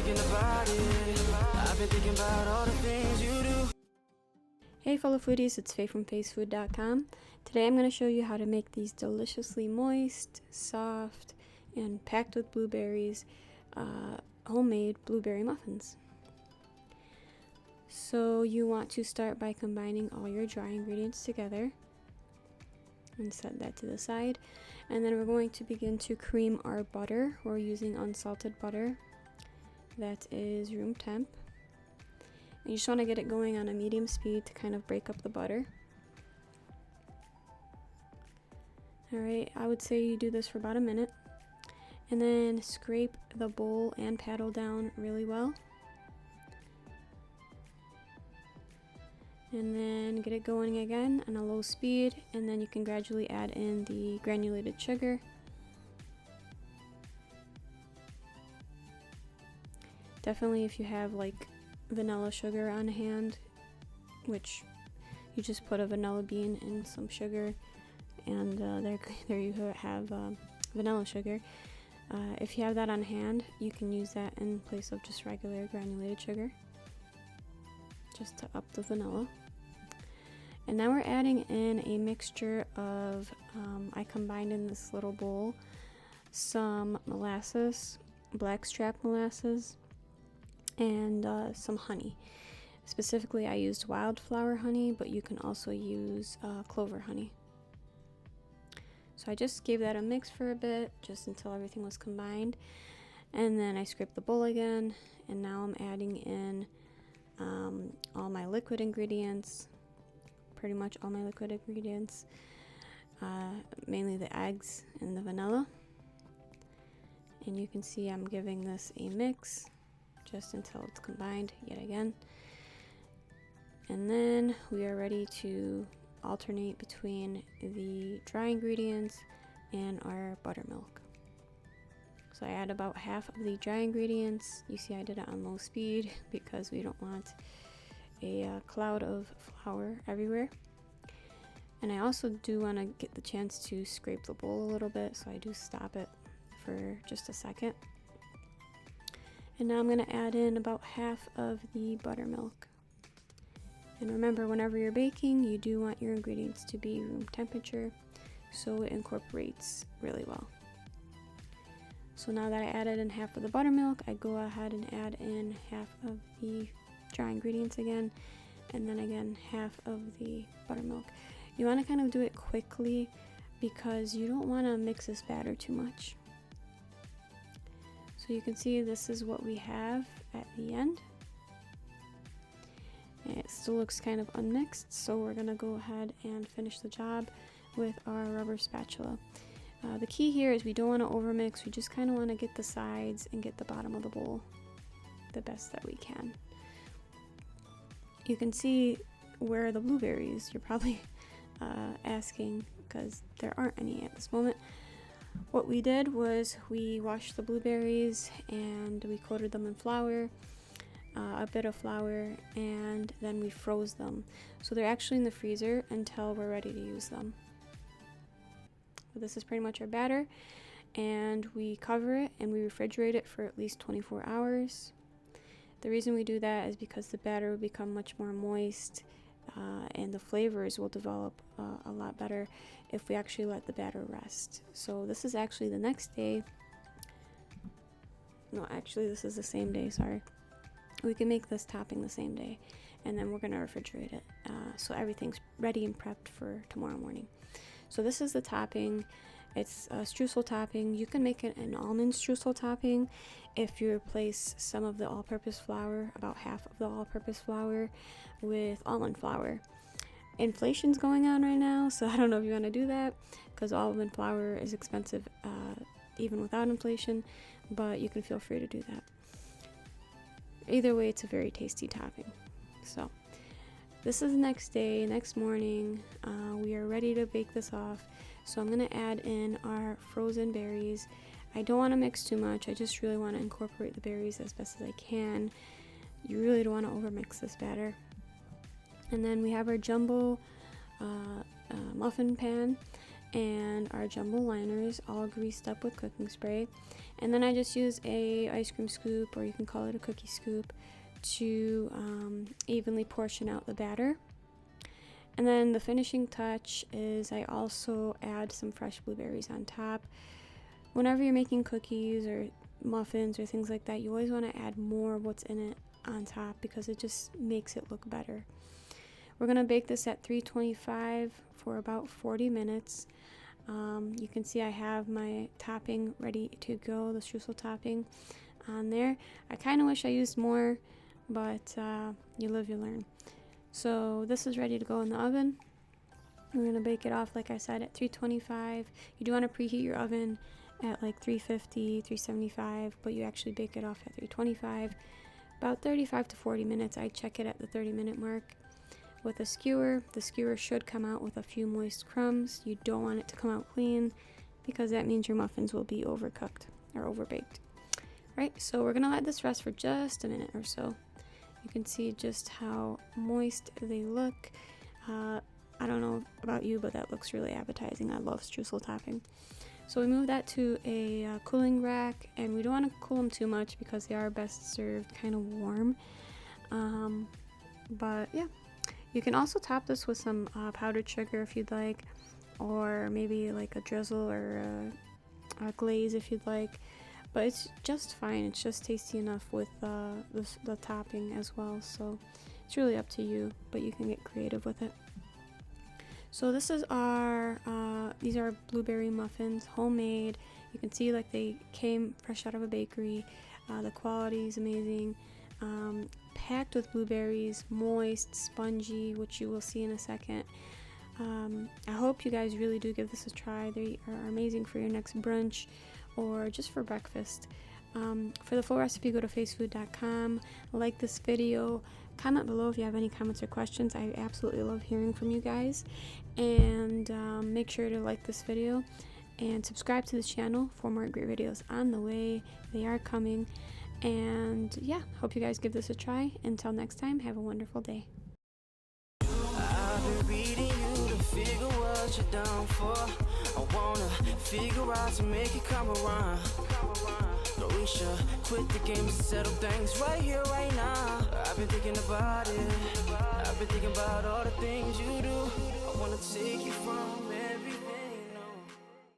thinking about it. I've been thinking about all the things you do. Hey fellow foodies, it's Faye from facefood.com. Today I'm going to show you how to make these deliciously moist, soft, and packed with blueberries, homemade blueberry muffins. So you want to start by combining all your dry ingredients together and set that to the side. And then we're going to begin to cream our butter. We're using unsalted butter that is room temp. You just want to get it going on a medium speed to kind of break up the butter. Alright, I would say you do this for about a minute. And then scrape the bowl and paddle down really well. And then get it going again on a low speed, and then you can gradually add in the granulated sugar. Definitely if you have like vanilla sugar on hand, which you just put a vanilla bean and some sugar, and there you have vanilla sugar. If you have that on hand, you can use that in place of just regular granulated sugar, just to up the vanilla. And now we're adding in a mixture of, I combined in this little bowl some molasses, blackstrap molasses, and some honey. Specifically, I used wildflower honey, but you can also use clover honey. So I just gave that a mix for a bit, just until everything was combined. And then I scraped the bowl again, and now I'm adding in all my liquid ingredients, pretty much all my liquid ingredients, mainly the eggs and the vanilla. And you can see I'm giving this a mix just until it's combined yet again. And then we are ready to alternate between the dry ingredients and our buttermilk. So I add about half of the dry ingredients. You see I did it on low speed because we don't want a cloud of flour everywhere. And I also do want to get the chance to scrape the bowl a little bit, so I do stop it for just a second. And now I'm going to add in about half of the buttermilk. And remember, whenever you're baking, you do want your ingredients to be room temperature, so it incorporates really well. So now that I added in half of the buttermilk, I go ahead and add in half of the dry ingredients again, and then again half of the buttermilk. You want to kind of do it quickly because you don't want to mix this batter too much. So you can see this is what we have at the end. It still looks kind of unmixed, so we're going to go ahead and finish the job with our rubber spatula. The key here is we don't want to overmix, we just kind of want to get the sides and get the bottom of the bowl the best that we can. You can see where are the blueberries, you're probably asking, because there aren't any at this moment. What we did was we washed the blueberries and we coated them in flour, a bit of flour, and then we froze them. So they're actually in the freezer until we're ready to use them. So this is pretty much our batter, and we cover it and we refrigerate it for at least 24 hours. The reason we do that is because the batter will become much more moist, and the flavors will develop a lot better if we actually let the batter rest. So this is actually the next day. No, actually this is the same day, sorry. We can make this topping the same day, and then we're going to refrigerate it so everything's ready and prepped for tomorrow morning. So this is the topping. It's a streusel topping. You can make it an almond streusel topping if you replace some of the all-purpose flour, about half of the all-purpose flour, with almond flour. Inflation's going on right now, so I don't know if you want to do that because almond flour is expensive even without inflation, but you can feel free to do that. Either way, it's a very tasty topping. So this is the next day, next morning. We are ready to bake this off. So I'm going to add in our frozen berries. I don't want to mix too much. I just really want to incorporate the berries as best as I can. You really don't want to overmix this batter. And then we have our jumbo muffin pan and our jumbo liners all greased up with cooking spray. And then I just use a ice cream scoop, or you can call it a cookie scoop, to evenly portion out the batter. And then the finishing touch is I also add some fresh blueberries on top. Whenever you're making cookies or muffins or things like that, you always want to add more of what's in it on top because it just makes it look better. We're going to bake this at 325 for about 40 minutes. You can see I have my topping ready to go, the streusel topping on there. I kind of wish I used more, but you live, you learn. So this is ready to go in the oven. We're going to bake it off, like I said, at 325. You do want to preheat your oven at like 350, 375, but you actually bake it off at 325. About 35 to 40 minutes. I check it at the 30-minute mark. With a skewer, the skewer should come out with a few moist crumbs. You don't want it to come out clean because that means your muffins will be overcooked or overbaked. Right, so we're gonna let this rest for just a minute or so. You can see just how moist they look. I don't know about you, but that looks really appetizing. I love streusel topping. So we move that to a cooling rack, and we don't want to cool them too much because they are best served kind of warm. But yeah. You can also top this with some powdered sugar if you'd like, or maybe like a drizzle or a glaze if you'd like, but it's just fine. It's just tasty enough with the topping as well, so it's really up to you, but you can get creative with it. So this is our these are blueberry muffins, homemade. You can see like they came fresh out of a bakery. The quality is amazing. Packed with blueberries, moist, spongy, which you will see in a second. I hope you guys really do give this a try. They are amazing for your next brunch or just for breakfast. For the full recipe, go to facefood.com. Like this video, comment below if you have any comments or questions. I absolutely love hearing from you guys. And make sure to like this video and subscribe to this channel for more great videos on the way. They are coming. And yeah, hope you guys give this a try. Until next time, have a wonderful day. I've been reading you to figure what you're down for. I wanna figure out to make it come around. But we should quit the game and settle things right here, right now. I've been thinking about it. I've been thinking about all the things you do. I wanna take you from it.